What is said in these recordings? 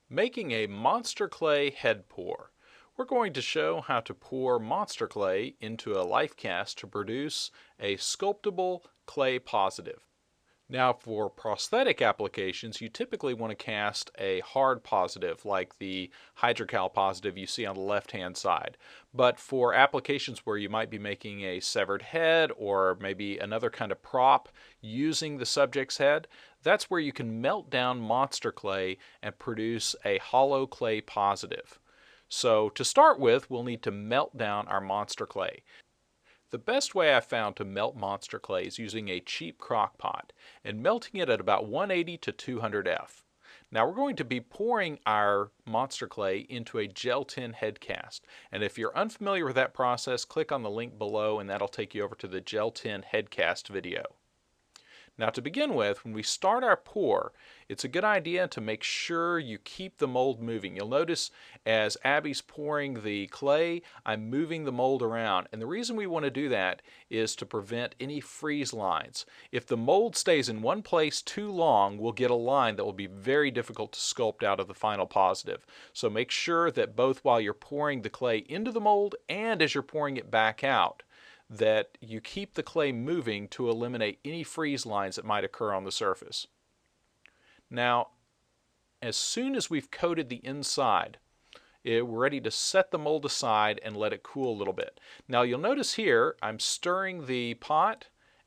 Making a monster clay head pour. We're going to show how to pour monster clay into a lifecast to produce a sculptable clay positive. Now for prosthetic applications, you typically want to cast a hard positive like the hydrocal positive you see on the left-hand side. But for applications where you might be making a severed head or maybe another kind of prop using the subject's head, that's where you can melt down monster clay and produce a hollow clay positive. So to start with, we'll need to melt down our monster clay. The best way I've found to melt monster clay is using a cheap crock pot and melting it at about 180 to 200 F. Now we're going to be pouring our monster clay into a gel tin head cast. And if you're unfamiliar with that process, click on the link below and that'll take you over to the gel tin head cast video. Now to begin with, when we start our pour, it's a good idea to make sure you keep the mold moving. You'll notice as Abby's pouring the clay, I'm moving the mold around. And the reason we want to do that is to prevent any freeze lines. If the mold stays in one place too long, we'll get a line that will be very difficult to sculpt out of the final positive. So make sure that both while you're pouring the clay into the mold and as you're pouring it back out, that you keep the clay moving to eliminate any freeze lines that might occur on the surface. Now, as soon as we've coated the inside, we're ready to set the mold aside and let it cool a little bit. Now you'll notice here I'm stirring the pot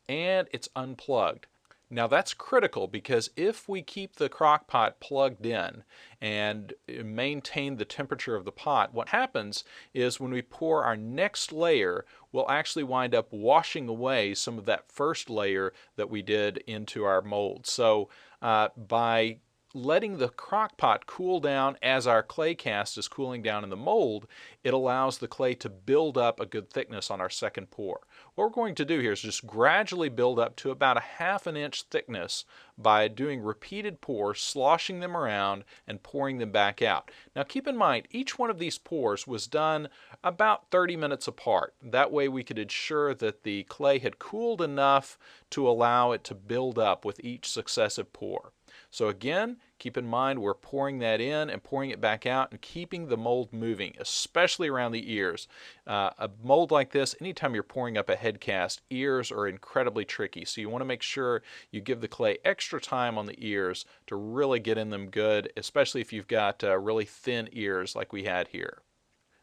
and it's unplugged. Now that's critical because if we keep the crock pot plugged in and maintain the temperature of the pot, what happens is when we pour our next layer, we'll actually wind up washing away some of that first layer that we did into our mold. So by letting the crock pot cool down as our clay cast is cooling down in the mold, it allows the clay to build up a good thickness on our second pour. What we're going to do here is just gradually build up to about a ½ inch thickness by doing repeated pours, sloshing them around and pouring them back out. Now keep in mind, each one of these pours was done about 30 minutes apart. That way we could ensure that the clay had cooled enough to allow it to build up with each successive pour. So again, keep in mind we're pouring that in and pouring it back out and keeping the mold moving, especially around the ears. A mold like this, anytime you're pouring up a head cast, ears are incredibly tricky. So you want to make sure you give the clay extra time on the ears to really get in them good, especially if you've got really thin ears like we had here.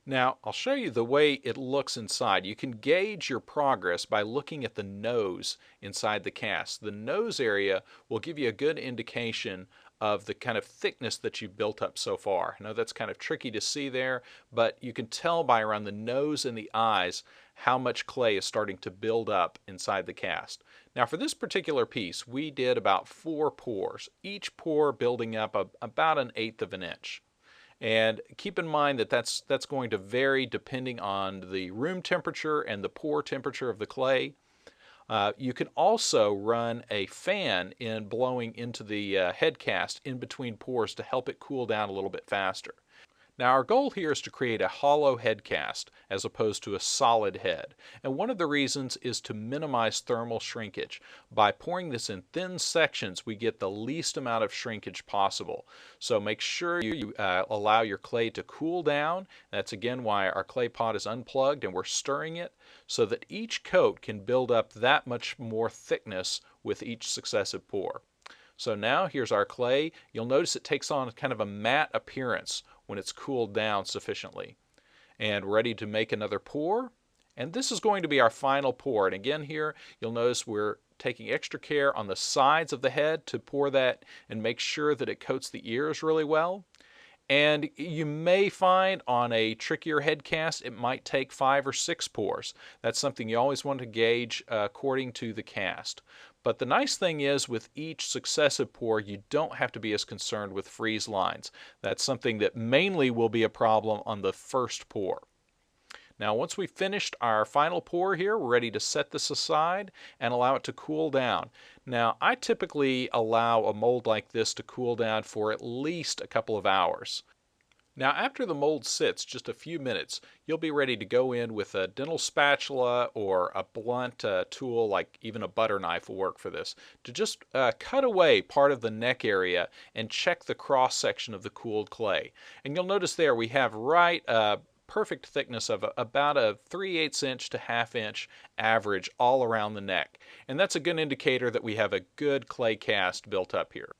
Now, I'll show you the way it looks inside. You can gauge your progress by looking at the nose inside the cast. The nose area will give you a good indication of the kind of thickness that you've built up so far. I know that's kind of tricky to see there, but you can tell by around the nose and the eyes how much clay is starting to build up inside the cast. Now for this particular piece, we did about 4 pours, each pour building up about 1/8 of an inch. And keep in mind that that's going to vary depending on the room temperature and the pour temperature of the clay. You can also run a fan in blowing into the head cast in between pours to help it cool down a little bit faster. Now our goal here is to create a hollow head cast as opposed to a solid head. And one of the reasons is to minimize thermal shrinkage. By pouring this in thin sections, we get the least amount of shrinkage possible. So make sure you allow your clay to cool down. That's again why our clay pot is unplugged and we're stirring it so that each coat can build up that much more thickness with each successive pour. So now here's our clay. You'll notice it takes on kind of a matte appearance when it's cooled down sufficiently. And ready to make another pour. And this is going to be our final pour. And again here, you'll notice we're taking extra care on the sides of the head to pour that and make sure that it coats the ears really well. And you may find on a trickier head cast it might take 5 or 6 pours. That's something you always want to gauge according to the cast. But the nice thing is with each successive pour you don't have to be as concerned with freeze lines. That's something that mainly will be a problem on the first pour. Now once we've finished our final pour here, we're ready to set this aside and allow it to cool down. Now I typically allow a mold like this to cool down for at least a couple of hours. Now, after the mold sits just a few minutes, you'll be ready to go in with a dental spatula or a blunt tool, like even a butter knife will work for this, to just cut away part of the neck area and check the cross section of the cooled clay. And you'll notice there we have right perfect thickness of about a 3/8 inch to 1/2 inch average all around the neck. And that's a good indicator that we have a good clay cast built up here.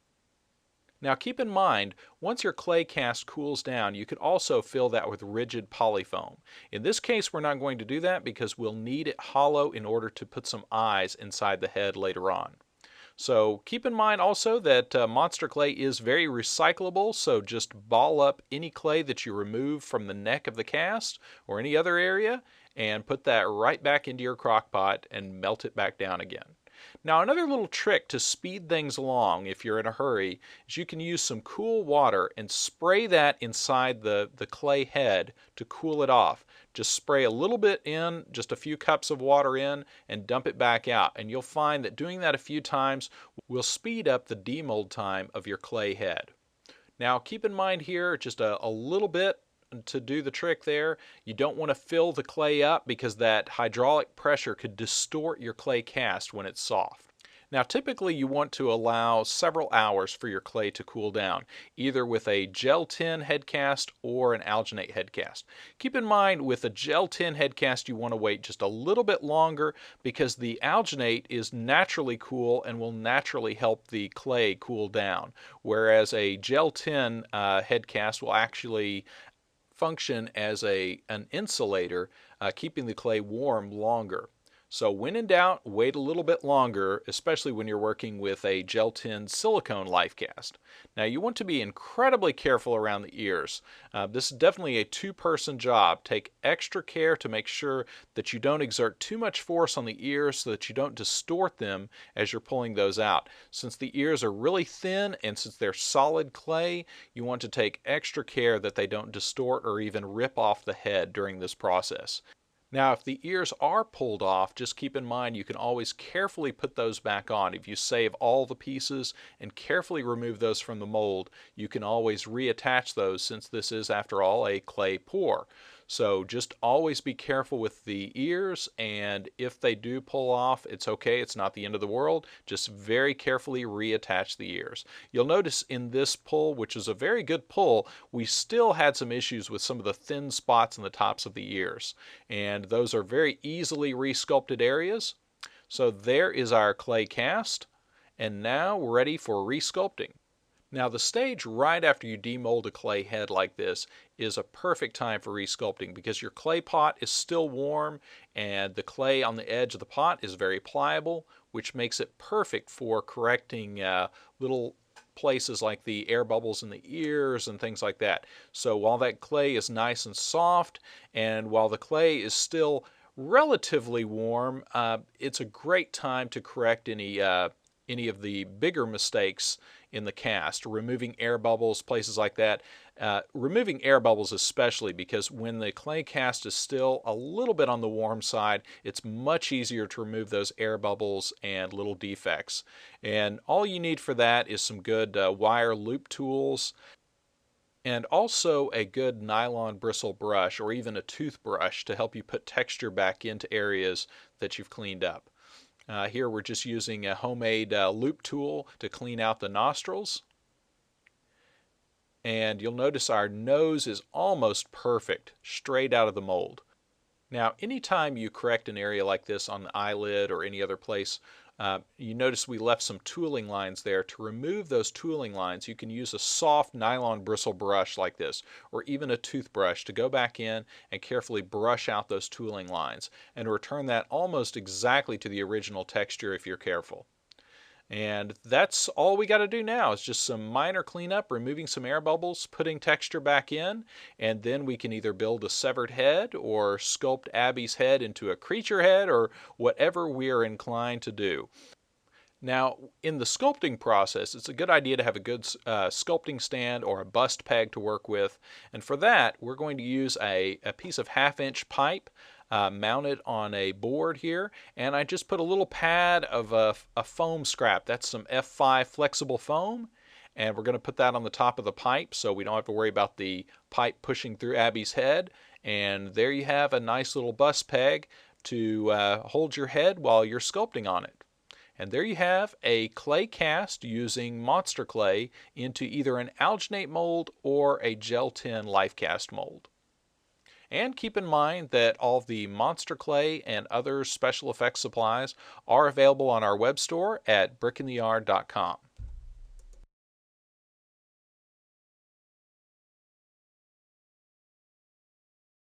Now keep in mind, once your clay cast cools down, you could also fill that with rigid polyfoam. In this case, we're not going to do that because we'll need it hollow in order to put some eyes inside the head later on. So keep in mind also that monster clay is very recyclable, so just ball up any clay that you remove from the neck of the cast or any other area and put that right back into your crock pot and melt it back down again. Now, another little trick to speed things along if you're in a hurry is you can use some cool water and spray that inside the clay head to cool it off. Just spray a little bit in, just a few cups of water in, and dump it back out. And you'll find that doing that a few times will speed up the demold time of your clay head. Now, keep in mind here just a little bit to do the trick there. You don't want to fill the clay up because that hydraulic pressure could distort your clay cast when it's soft. Now typically you want to allow several hours for your clay to cool down, either with a gel tin head cast or an alginate head cast. Keep in mind with a gel tin head cast you want to wait just a little bit longer because the alginate is naturally cool and will naturally help the clay cool down, whereas a gel tin head cast will actually function as an insulator, keeping the clay warm longer. So when in doubt, wait a little bit longer, especially when you're working with a gel-tin silicone life cast. Now you want to be incredibly careful around the ears. This is definitely a two-person job. Take extra care to make sure that you don't exert too much force on the ears so that you don't distort them as you're pulling those out. Since the ears are really thin and since they're solid clay, you want to take extra care that they don't distort or even rip off the head during this process. Now, if the ears are pulled off, just keep in mind you can always carefully put those back on. If you save all the pieces and carefully remove those from the mold, you can always reattach those since this is, after all, a clay pour. So just always be careful with the ears, and if they do pull off, it's okay. It's not the end of the world. Just very carefully reattach the ears. You'll notice in this pull, which is a very good pull, we still had some issues with some of the thin spots in the tops of the ears. And those are very easily resculpted areas. So there is our clay cast, and now we're ready for resculpting. Now the stage right after you demold a clay head like this is a perfect time for resculpting because your clay pot is still warm and the clay on the edge of the pot is very pliable, which makes it perfect for correcting little places like the air bubbles in the ears and things like that. So while that clay is nice and soft and while the clay is still relatively warm, it's a great time to correct any of the bigger mistakes in the cast, removing air bubbles, places like that. Removing air bubbles especially because when the clay cast is still a little bit on the warm side, it's much easier to remove those air bubbles and little defects. And all you need for that is some good wire loop tools and also a good nylon bristle brush or even a toothbrush to help you put texture back into areas that you've cleaned up. Here we're just using a homemade loop tool to clean out the nostrils. And you'll notice our nose is almost perfect, straight out of the mold. Now, anytime you correct an area like this on the eyelid or any other place, you notice we left some tooling lines there. To remove those tooling lines, you can use a soft nylon bristle brush like this, or even a toothbrush to go back in and carefully brush out those tooling lines and return that almost exactly to the original texture if you're careful. And that's all we got to do now is just some minor cleanup, removing some air bubbles, putting texture back in, and then we can either build a severed head or sculpt Abby's head into a creature head or whatever we are inclined to do. Now, in the sculpting process, it's a good idea to have a good sculpting stand or a bust peg to work with. And for that, we're going to use a piece of 1/2 inch pipe mounted on a board here. And I just put a little pad of a foam scrap. That's some F5 flexible foam. and we're going to put that on the top of the pipe so we don't have to worry about the pipe pushing through Abby's head. And there you have a nice little bus peg to hold your head while you're sculpting on it. And there you have a clay cast using monster clay into either an alginate mold or a gel tin lifecast mold. And keep in mind that all the monster clay and other special effects supplies are available on our web store at brickintheyard.com.